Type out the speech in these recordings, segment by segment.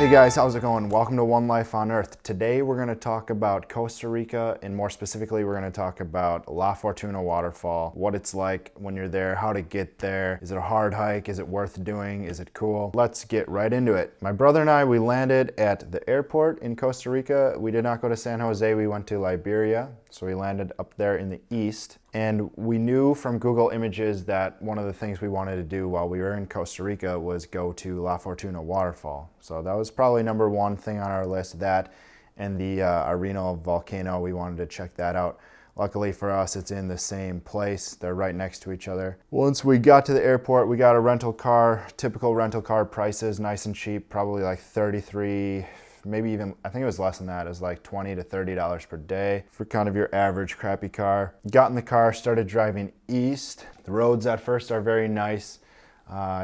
Hey guys, how's it going? Welcome to One Life on Earth. Today we're going to talk about Costa Rica, and more specifically we're going to talk about La Fortuna Waterfall, what it's like when you're there, how to get there, is it a hard hike, is it worth doing, is it cool? Let's get right into it. My brother and I, we landed at the airport in Costa Rica. We did not go to San Jose, we went to Liberia, so we landed up there in the east. And we knew from Google Images that one of the things we wanted to do while we were in Costa Rica was go to La Fortuna Waterfall. So that was probably number one thing on our list, that and the Arenal Volcano. We wanted to check that out. Luckily for us, it's in the same place. They're right next to each other. Once we got to the airport, we got a rental car, typical rental car prices, nice and cheap, probably like 33, maybe even, I think it was less than that. It was like $20 to $30 per day for kind of your average crappy car. Got in the car, started driving east. The roads at first are very nice,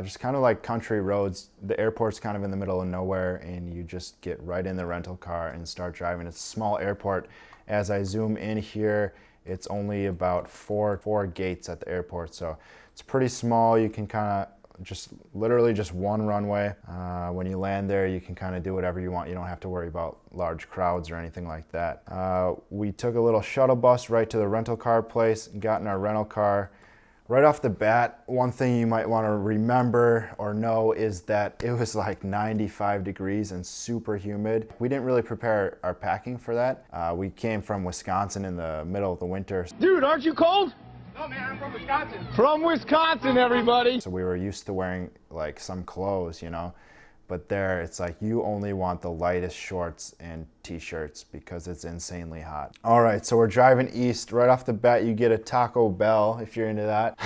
just kind of like country roads. The airport's kind of in the middle of nowhere, and you just get right in the rental car and start driving. It's a small airport. As I zoom in here, it's only about four gates at the airport, so it's pretty small. You can kind of literally just one runway. When you land there, you can kind of do whatever you want. You don't have to worry about large crowds or anything like that. We took a little shuttle bus right to the rental car place, got in our rental car. Right off the bat, one thing you might want to remember or know is that it was like 95 degrees and super humid. We didn't really prepare our packing for that. We came from Wisconsin in the middle of the winter. Dude, aren't you cold? No, man, I'm from Wisconsin. From Wisconsin, everybody. So we were used to wearing like some clothes, you know, but there it's like you only want the lightest shorts and t-shirts because it's insanely hot. All right, so we're driving east. Right off the bat, you get a Taco Bell if you're into that.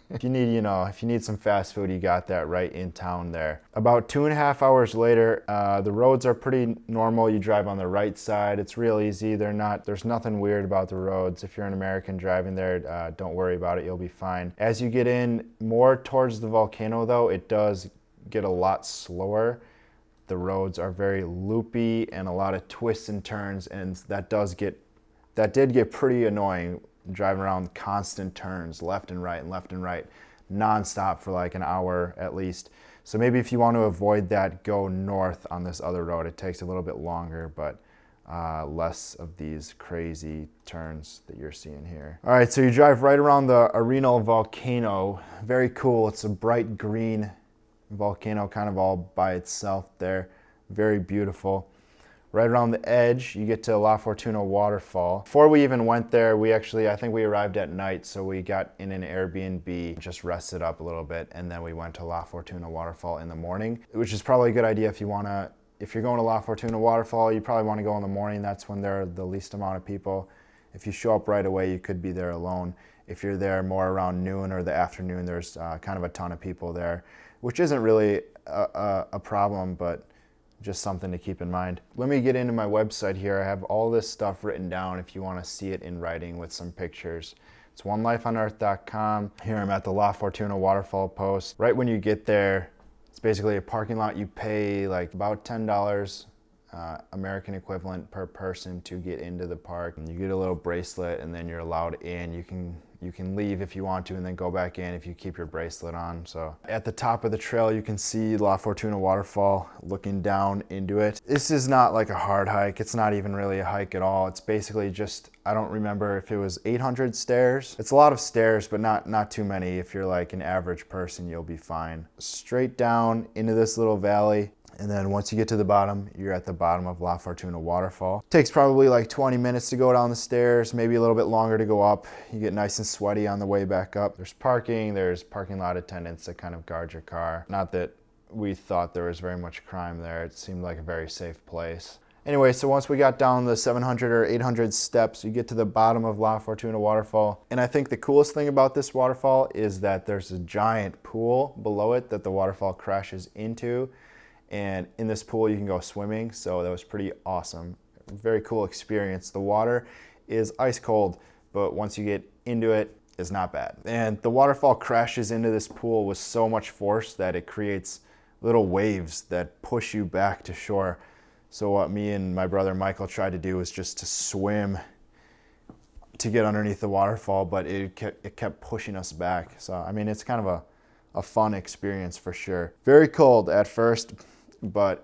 If you need some fast food, you got that right in town there. About 2.5 hours later, the roads are pretty normal. You drive on the right side. It's real easy. There's nothing weird about the roads. If you're an American driving there, don't worry about it. You'll be fine. As you get in more towards the volcano though, it does get a lot slower. The roads are very loopy and a lot of twists and turns, and that did get pretty annoying, driving around constant turns left and right non-stop for like an hour at least. So maybe if you want to avoid that, go north on this other road. It takes a little bit longer, but less of these crazy turns that you're seeing here. All right, so you drive right around the Arenal Volcano. Very cool. It's a bright green volcano kind of all by itself there. Very beautiful. Right around the edge, you get to La Fortuna Waterfall. Before we even went there, I think we arrived at night, so we got in an Airbnb, just rested up a little bit, and then we went to La Fortuna Waterfall in the morning, which is probably a good idea if you're going to La Fortuna Waterfall, you probably want to go in the morning. That's when there are the least amount of people. If you show up right away, you could be there alone. If you're there more around noon or the afternoon, there's kind of a ton of people there, which isn't really a problem, but just something to keep in mind. Let me get into my website here. I have all this stuff written down if you want to see it in writing with some pictures. It's onelifeonearth.com. Here I'm at the La Fortuna Waterfall post. Right when you get there, it's basically a parking lot. You pay like about $10 American equivalent per person to get into the park. And you get a little bracelet, and then you're allowed in. You can leave if you want to and then go back in if you keep your bracelet on. So at the top of the trail, you can see La Fortuna Waterfall looking down into it. This is not like a hard hike. It's not even really a hike at all. It's basically just, I don't remember if it was 800 stairs. It's a lot of stairs, but not too many. If you're like an average person, you'll be fine. Straight down into this little valley. And then once you get to the bottom, you're at the bottom of La Fortuna Waterfall. Takes probably like 20 minutes to go down the stairs, maybe a little bit longer to go up. You get nice and sweaty on the way back up. There's parking lot attendants that kind of guard your car. Not that we thought there was very much crime there. It seemed like a very safe place. Anyway, so once we got down the 700 or 800 steps, you get to the bottom of La Fortuna Waterfall. And I think the coolest thing about this waterfall is that there's a giant pool below it that the waterfall crashes into. And in this pool you can go swimming, so that was pretty awesome. Very cool experience. The water is ice cold, but once you get into it, it's not bad. And the waterfall crashes into this pool with so much force that it creates little waves that push you back to shore. So what me and my brother Michael tried to do was just to swim to get underneath the waterfall, but it kept pushing us back. So I mean, it's kind of a fun experience for sure. Very cold at first. but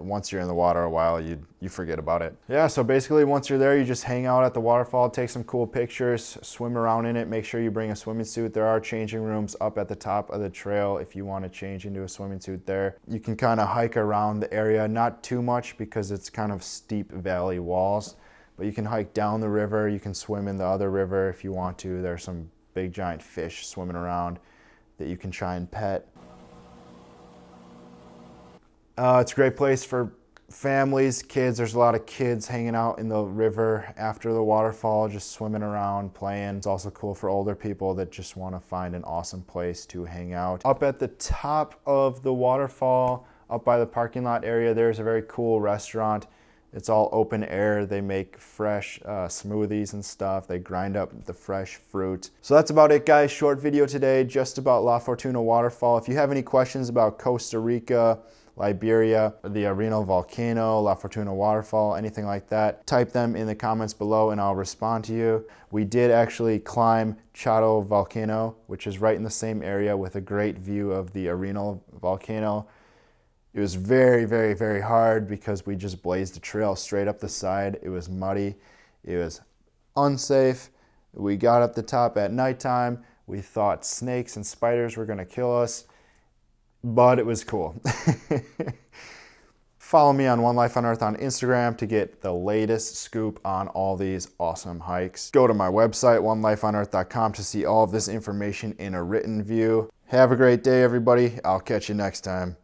once you're in the water a while, you forget about it. Yeah, so basically once you're there, you just hang out at the waterfall, take some cool pictures, swim around in it. Make sure you bring a swimming suit. There are changing rooms up at the top of the trail if you want to change into a swimming suit there. You can kind of hike around the area, not too much because it's kind of steep valley walls, but you can hike down the river. You can swim in the other river if you want to. There's some big giant fish swimming around that you can try and pet. It's a great place for families, kids. There's a lot of kids hanging out in the river after the waterfall, just swimming around, playing. It's also cool for older people that just want to find an awesome place to hang out. Up at the top of the waterfall, up by the parking lot area, there's a very cool restaurant. It's all open air. They make fresh smoothies and stuff. They grind up the fresh fruit. So that's about it, guys. Short video today, just about La Fortuna Waterfall. If you have any questions about Costa Rica, Liberia, the Arenal Volcano, La Fortuna Waterfall, anything like that, type them in the comments below and I'll respond to you. We did actually climb Chato Volcano, which is right in the same area with a great view of the Arenal Volcano. It was very, very, very hard because we just blazed the trail straight up the side. It was muddy. It was unsafe. We got up the top at nighttime. We thought snakes and spiders were going to kill us, but it was cool. Follow me on One Life on Earth on Instagram to get the latest scoop on all these awesome hikes. Go to my website, onelifeonearth.com, to see all of this information in a written view. Have a great day, everybody. I'll catch you next time.